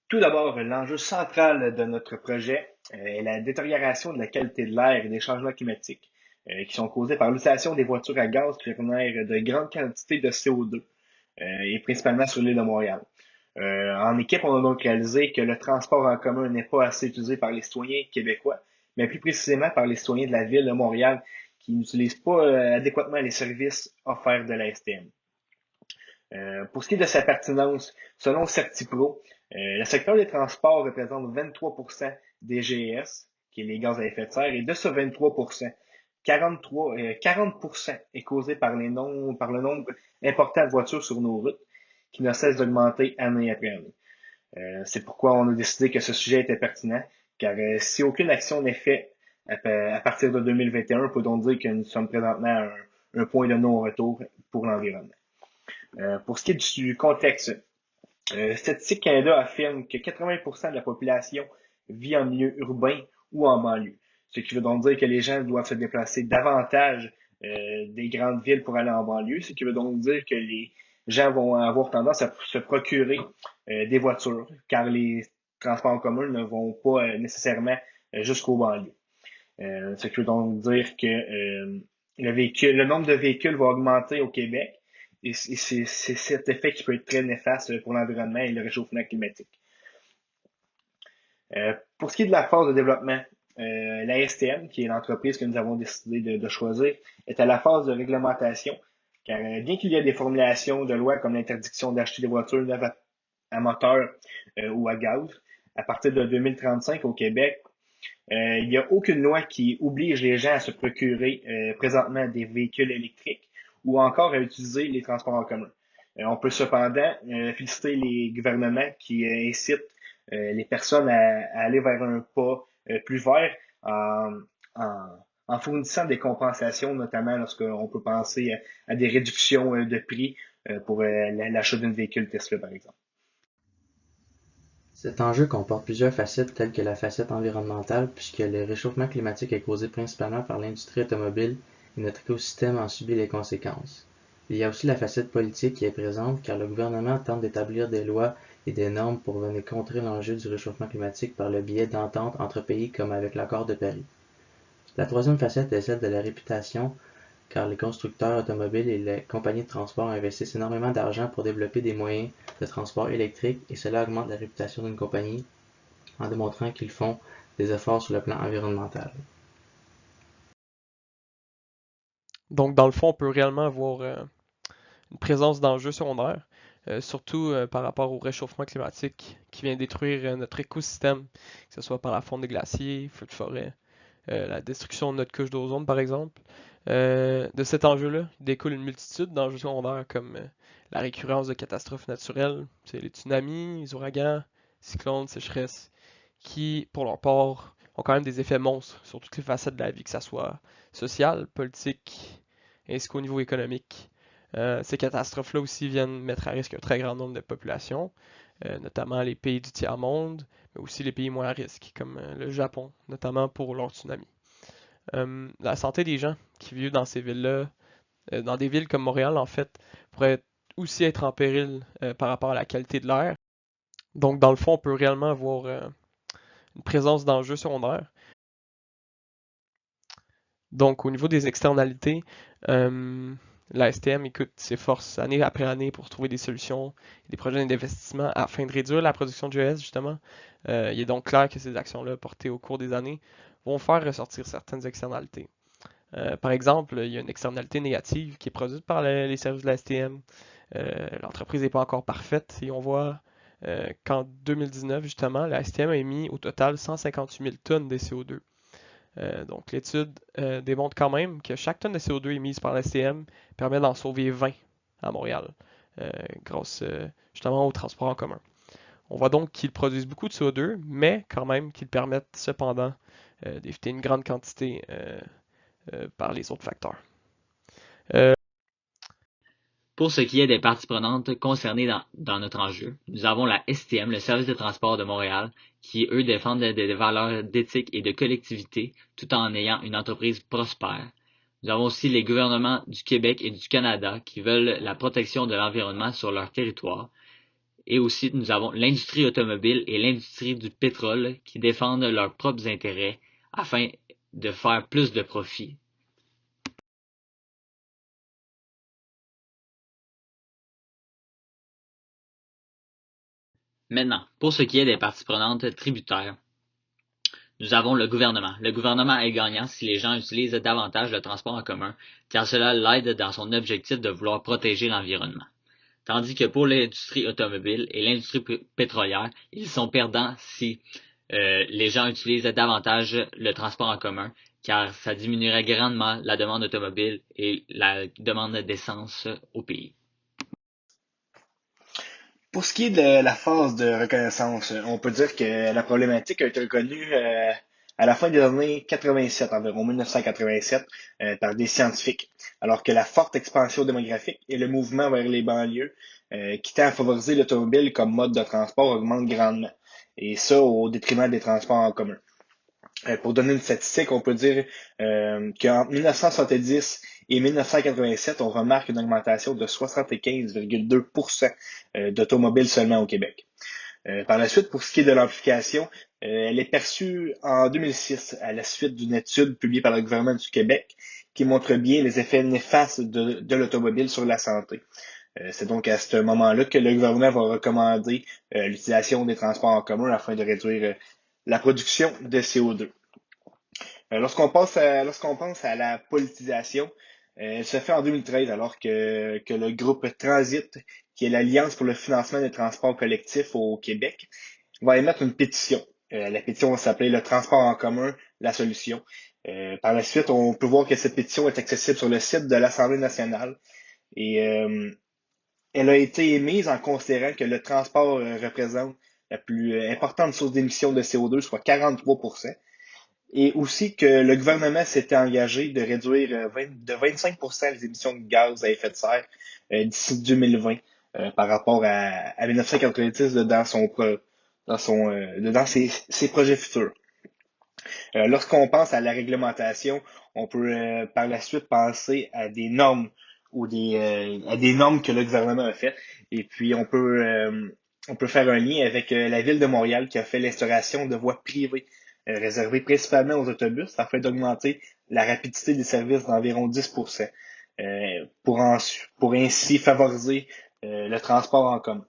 Tout d'abord, l'enjeu central de notre projet est la détérioration de la qualité de l'air et des changements climatiques qui sont causés par l'utilisation des voitures à gaz qui génèrent de grandes quantités de CO2 et principalement sur l'île de Montréal. En équipe, on a donc réalisé que le transport en commun n'est pas assez utilisé par les citoyens québécois, mais plus précisément par les citoyens de la ville de Montréal qui n'utilisent pas adéquatement les services offerts de la STM. Pour ce qui est de sa pertinence, selon Certipro, le secteur des transports représente 23% des GES, qui est les gaz à effet de serre, et de ce 23%, 40% est causé par le nombre important de voitures sur nos routes, qui ne cesse d'augmenter année après année. C'est pourquoi on a décidé que ce sujet était pertinent, car si aucune action n'est faite à partir de 2021, on peut donc dire que nous sommes présentement à un point de non-retour pour l'environnement. Pour ce qui est du contexte, Statistique Canada affirme que 80% de la population vit en milieu urbain ou en banlieue, ce qui veut donc dire que les gens doivent se déplacer davantage des grandes villes pour aller en banlieue, ce qui veut donc dire que les gens vont avoir tendance à se procurer des voitures, car les transports en commun ne vont pas nécessairement jusqu'aux banlieues. Ce qui veut donc dire que le nombre de véhicules va augmenter au Québec et c'est cet effet qui peut être très néfaste pour l'environnement et le réchauffement climatique. Pour ce qui est de la phase de développement, la STM, qui est l'entreprise que nous avons décidé de choisir, est à la phase de réglementation, car bien qu'il y ait des formulations de loi comme l'interdiction d'acheter des voitures neuves à moteur ou à gaz, à partir de 2035 au Québec, il n'y a aucune loi qui oblige les gens à se procurer présentement des véhicules électriques ou encore à utiliser les transports en commun. On peut cependant féliciter les gouvernements qui incitent les personnes à aller vers un pas plus vert en, en fournissant des compensations, notamment lorsqu'on peut penser à des réductions de prix pour l'achat d'un véhicule Tesla, par exemple. Cet enjeu comporte plusieurs facettes telles que la facette environnementale, puisque le réchauffement climatique est causé principalement par l'industrie automobile et notre écosystème en subit les conséquences. Il y a aussi la facette politique qui est présente car le gouvernement tente d'établir des lois et des normes pour venir contrer l'enjeu du réchauffement climatique par le biais d'ententes entre pays comme avec l'accord de Paris. La troisième facette est celle de la réputation car les constructeurs automobiles et les compagnies de transport investissent énormément d'argent pour développer des moyens de transport électriques et cela augmente la réputation d'une compagnie en démontrant qu'ils font des efforts sur le plan environnemental. Donc, dans le fond, on peut réellement avoir une présence d'enjeux secondaires, surtout par rapport au réchauffement climatique qui vient détruire notre écosystème, que ce soit par la fonte des glaciers, feux de forêt, la destruction de notre couche d'ozone, par exemple. De cet enjeu-là, il découle une multitude d'enjeux secondaires comme la récurrence de catastrophes naturelles, c'est les tsunamis, les ouragans, cyclones, sécheresses, qui, pour leur part, ont quand même des effets monstres sur toutes les facettes de la vie, que ce soit sociale, politique, ainsi qu'au niveau économique. Ces catastrophes-là aussi viennent mettre à risque un très grand nombre de populations, notamment les pays du tiers-monde, mais aussi les pays moins à risque, comme le Japon, notamment pour leur tsunami. La santé des gens qui vivent dans ces villes-là, dans des villes comme Montréal, en fait, pourrait aussi être en péril par rapport à la qualité de l'air. Donc, dans le fond, on peut réellement avoir une présence d'enjeux secondaires. Donc, au niveau des externalités, la STM, écoute, s'efforce année après année pour trouver des solutions, des projets d'investissement afin de réduire la production de GES, justement. Il est donc clair que ces actions-là, portées au cours des années, vont faire ressortir certaines externalités. Par exemple, il y a une externalité négative qui est produite par les services de la STM. L'entreprise n'est pas encore parfaite et on voit qu'en 2019, justement, la STM a émis au total 158 000 tonnes de CO2. Donc, l'étude démontre quand même que chaque tonne de CO2 émise par la STM permet d'en sauver 20 à Montréal, grâce justement au transport en commun. On voit donc qu'ils produisent beaucoup de CO2, mais quand même qu'ils permettent cependant d'éviter une grande quantité par les autres facteurs. Pour ce qui est des parties prenantes concernées dans notre enjeu, nous avons la STM, le Service de transport de Montréal, qui, eux, défendent des valeurs d'éthique et de collectivité tout en ayant une entreprise prospère. Nous avons aussi les gouvernements du Québec et du Canada qui veulent la protection de l'environnement sur leur territoire Et aussi, nous avons l'industrie automobile et l'industrie du pétrole qui défendent leurs propres intérêts afin de faire plus de profit. Maintenant, pour ce qui est des parties prenantes tributaires, nous avons le gouvernement. Le gouvernement est gagnant si les gens utilisent davantage le transport en commun, car cela l'aide dans son objectif de vouloir protéger l'environnement. Tandis que pour l'industrie automobile et l'industrie pétrolière, ils sont perdants si les gens utilisent davantage le transport en commun, car ça diminuerait grandement la demande automobile et la demande d'essence au pays. Pour ce qui est de la phase de reconnaissance, on peut dire que la problématique a été reconnue à la fin des années 87, environ 1987, par des scientifiques, alors que la forte expansion démographique et le mouvement vers les banlieues qui tend à favoriser l'automobile comme mode de transport augmente grandement, et ça au détriment des transports en commun. Pour donner une statistique, on peut dire qu'en 1970 et 1987, on remarque une augmentation de 75,2% d'automobiles seulement au Québec. Par la suite, pour ce qui est de l'amplification, elle est perçue en 2006 à la suite d'une étude publiée par le gouvernement du Québec qui montre bien les effets néfastes de l'automobile sur la santé. C'est donc à ce moment-là que le gouvernement va recommander l'utilisation des transports en commun afin de réduire la production de CO2. Lorsqu'on pense à la politisation, elle se fait en 2013 alors que le groupe Transit, qui est l'Alliance pour le financement des transports collectifs au Québec, va émettre une pétition. La pétition va s'appeler Le transport en commun, la solution. Par la suite, on peut voir que cette pétition est accessible sur le site de l'Assemblée nationale et elle a été émise en considérant que le transport représente la plus importante source d'émissions de CO2, soit 43%. Et aussi que le gouvernement s'était engagé de réduire de 25% les émissions de gaz à effet de serre d'ici 2020 par rapport à 1990 dans ses projets futurs. Lorsqu'on pense à la réglementation, on peut par la suite penser à des normes ou à des normes que le gouvernement a faites. Et puis on peut faire un lien avec la ville de Montréal qui a fait l'instauration de voies privées réservées principalement aux autobus afin d'augmenter la rapidité des services d'environ 10% pour ainsi favoriser le transport en commun.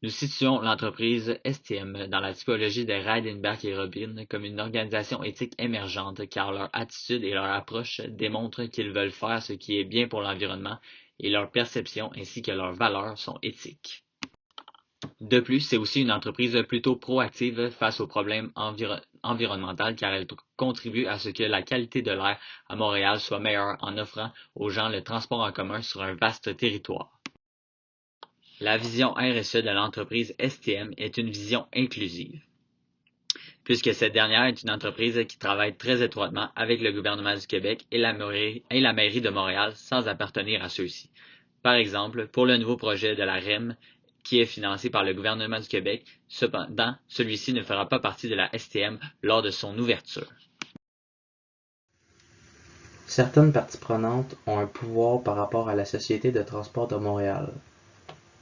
Nous situons l'entreprise STM dans la typologie de Reidenbach et Robin comme une organisation éthique émergente car leur attitude et leur approche démontrent qu'ils veulent faire ce qui est bien pour l'environnement et leur perception ainsi que leurs valeurs sont éthiques. De plus, c'est aussi une entreprise plutôt proactive face aux problèmes environnementaux car elle contribue à ce que la qualité de l'air à Montréal soit meilleure en offrant aux gens le transport en commun sur un vaste territoire. La vision RSE de l'entreprise STM est une vision inclusive, puisque cette dernière est une entreprise qui travaille très étroitement avec le gouvernement du Québec et la mairie de Montréal sans appartenir à ceux-ci. Par exemple, pour le nouveau projet de la REM, qui est financé par le gouvernement du Québec, cependant, celui-ci ne fera pas partie de la STM lors de son ouverture. Certaines parties prenantes ont un pouvoir par rapport à la Société de transport de Montréal.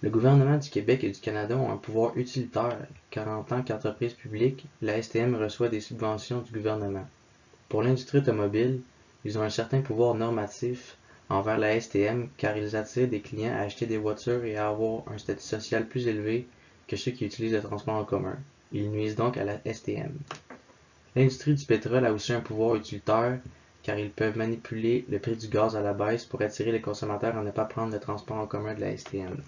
Le gouvernement du Québec et du Canada ont un pouvoir utilitaire, car en tant qu'entreprise publique, la STM reçoit des subventions du gouvernement. Pour l'industrie automobile, ils ont un certain pouvoir normatif envers la STM car ils attirent des clients à acheter des voitures et à avoir un statut social plus élevé que ceux qui utilisent le transport en commun. Ils nuisent donc à la STM. L'industrie du pétrole a aussi un pouvoir utilitaire car ils peuvent manipuler le prix du gaz à la baisse pour attirer les consommateurs à ne pas prendre le transport en commun de la STM.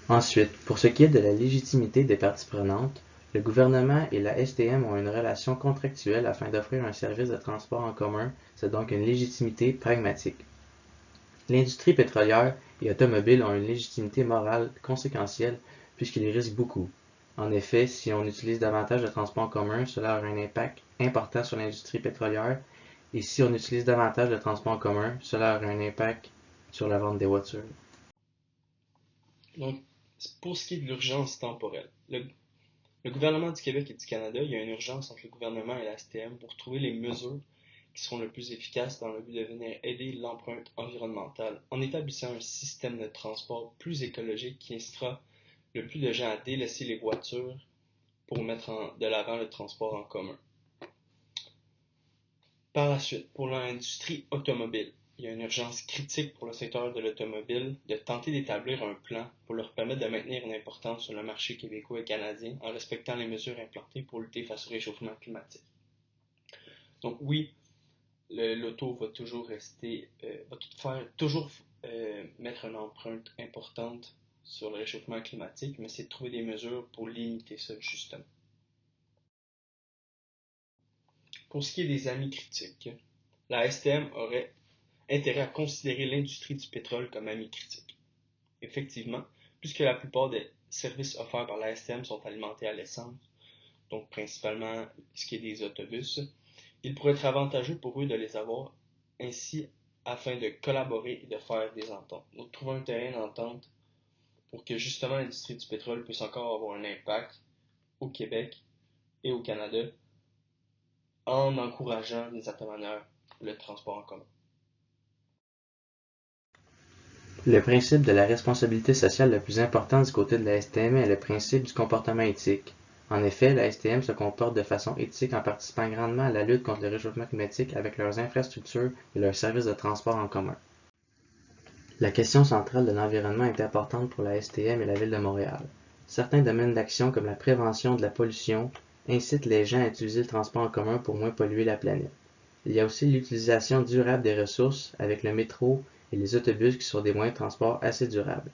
Ensuite, pour ce qui est de la légitimité des parties prenantes, le gouvernement et la STM ont une relation contractuelle afin d'offrir un service de transport en commun, c'est donc une légitimité pragmatique. L'industrie pétrolière et automobile ont une légitimité morale conséquentielle puisqu'ils risquent beaucoup. En effet, si on utilise davantage de transport en commun, cela aura un impact important sur l'industrie pétrolière, et si on utilise davantage de transport en commun, cela aura un impact sur la vente des voitures. Donc, pour ce qui est de l'urgence temporelle, le gouvernement du Québec et du Canada, il y a une urgence entre le gouvernement et la STM pour trouver les mesures qui seront le plus efficaces dans le but de venir aider l'empreinte environnementale en établissant un système de transport plus écologique qui incitera le plus de gens à délaisser les voitures pour mettre de l'avant le transport en commun. Par la suite, pour l'industrie automobile, il y a une urgence critique pour le secteur de l'automobile de tenter d'établir un plan pour leur permettre de maintenir une importance sur le marché québécois et canadien en respectant les mesures implantées pour lutter face au réchauffement climatique. Donc oui, l'auto va toujours mettre une empreinte importante sur le réchauffement climatique, mais c'est de trouver des mesures pour limiter ça justement. Pour ce qui est des amis critiques, la STM aurait intérêt à considérer l'industrie du pétrole comme ami critique. Effectivement, puisque la plupart des services offerts par la STM sont alimentés à l'essence, donc principalement ce qui est des autobus, il pourrait être avantageux pour eux de les avoir ainsi afin de collaborer et de faire des ententes. Donc trouver un terrain d'entente pour que justement l'industrie du pétrole puisse encore avoir un impact au Québec et au Canada en encourageant d'une certaine manière le transport en commun. Le principe de la responsabilité sociale le plus important du côté de la STM est le principe du comportement éthique. En effet, la STM se comporte de façon éthique en participant grandement à la lutte contre le réchauffement climatique avec leurs infrastructures et leurs services de transport en commun. La question centrale de l'environnement est importante pour la STM et la Ville de Montréal. Certains domaines d'action comme la prévention de la pollution incitent les gens à utiliser le transport en commun pour moins polluer la planète. Il y a aussi l'utilisation durable des ressources avec le métro et les autobus qui sont des moyens de transport assez durables.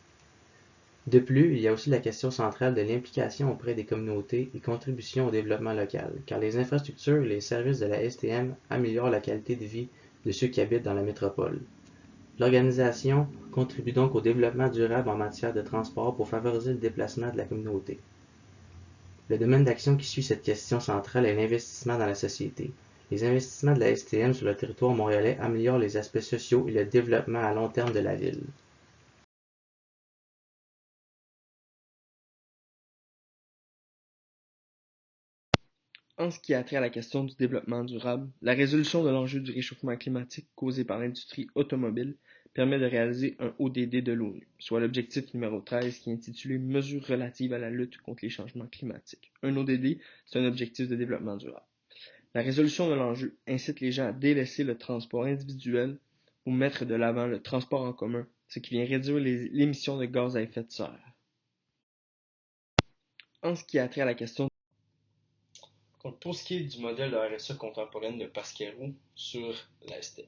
De plus, il y a aussi la question centrale de l'implication auprès des communautés et contribution au développement local, car les infrastructures et les services de la STM améliorent la qualité de vie de ceux qui habitent dans la métropole. L'organisation contribue donc au développement durable en matière de transport pour favoriser le déplacement de la communauté. Le domaine d'action qui suit cette question centrale est l'investissement dans la société. Les investissements de la STM sur le territoire montréalais améliorent les aspects sociaux et le développement à long terme de la ville. En ce qui a trait à la question du développement durable, la résolution de l'enjeu du réchauffement climatique causé par l'industrie automobile permet de réaliser un ODD de l'ONU, soit l'objectif numéro 13 qui est intitulé Mesures relatives à la lutte contre les changements climatiques. Un ODD, c'est un objectif de développement durable. La résolution de l'enjeu incite les gens à délaisser le transport individuel ou mettre de l'avant le transport en commun, ce qui vient réduire l'émission de gaz à effet de serre. En ce qui a trait à la question Donc, pour ce qui est du modèle de RSE contemporaine de Pascal sur la STM,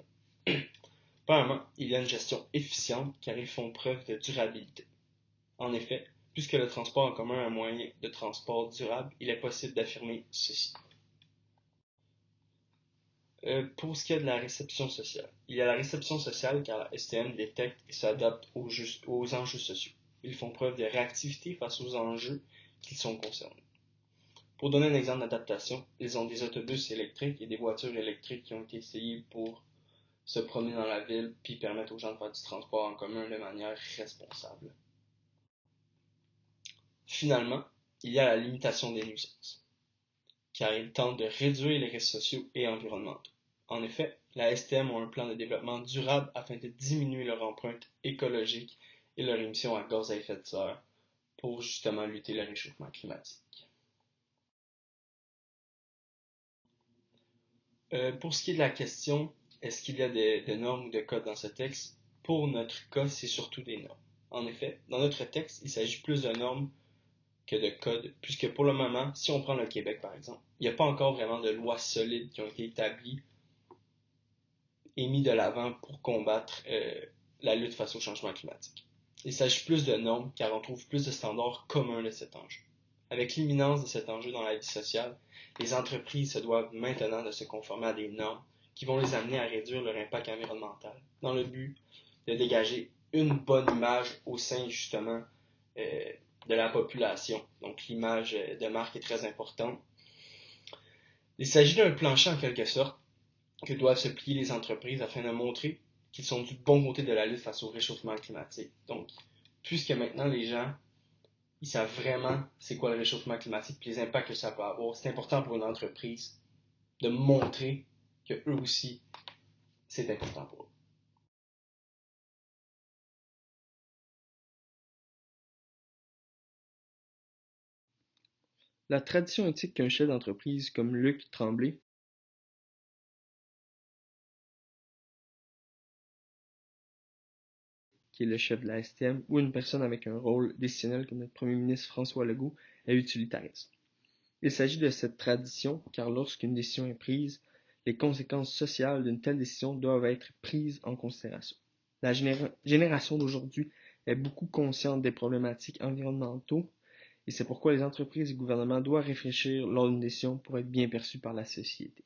premièrement, il y a une gestion efficiente car ils font preuve de durabilité. En effet, puisque le transport en commun est un moyen de transport durable, il est possible d'affirmer ceci. Pour ce qui est de la réception sociale, il y a la réception sociale car la STM détecte et s'adapte aux enjeux sociaux. Ils font preuve de réactivité face aux enjeux qui sont concernés. Pour donner un exemple d'adaptation, ils ont des autobus électriques et des voitures électriques qui ont été essayées pour se promener dans la ville puis permettre aux gens de faire du transport en commun de manière responsable. Finalement, il y a la limitation des nuisances, car ils tentent de réduire les risques sociaux et environnementaux. En effet, la STM a un plan de développement durable afin de diminuer leur empreinte écologique et leur émission à gaz à effet de serre pour justement lutter le réchauffement climatique. Pour ce qui est de la question, est-ce qu'il y a des normes ou de codes dans ce texte? Pour notre cas, c'est surtout des normes. En effet, dans notre texte, il s'agit plus de normes que de codes, puisque pour le moment, si on prend le Québec par exemple, il n'y a pas encore vraiment de lois solides qui ont été établies et mis de l'avant pour combattre la lutte face au changement climatique. Il s'agit plus de normes car on trouve plus de standards communs de cet enjeu. Avec l'imminence de cet enjeu dans la vie sociale, les entreprises se doivent maintenant de se conformer à des normes qui vont les amener à réduire leur impact environnemental dans le but de dégager une bonne image au sein justement de la population. Donc l'image de marque est très importante. Il s'agit d'un plancher en quelque sorte que doivent se plier les entreprises afin de montrer qu'ils sont du bon côté de la lutte face au réchauffement climatique. Donc, puisque maintenant les gens ils savent vraiment c'est quoi le réchauffement climatique et les impacts que ça peut avoir, c'est important pour une entreprise de montrer que eux aussi, c'est important pour eux. La tradition éthique qu'un chef d'entreprise comme Luc Tremblay qui est le chef de la STM, ou une personne avec un rôle décisionnel comme notre premier ministre François Legault, est utilitariste. Il s'agit de cette tradition car lorsqu'une décision est prise, les conséquences sociales d'une telle décision doivent être prises en considération. La génération d'aujourd'hui est beaucoup consciente des problématiques environnementaux et c'est pourquoi les entreprises et le gouvernement doivent réfléchir lors d'une décision pour être bien perçus par la société.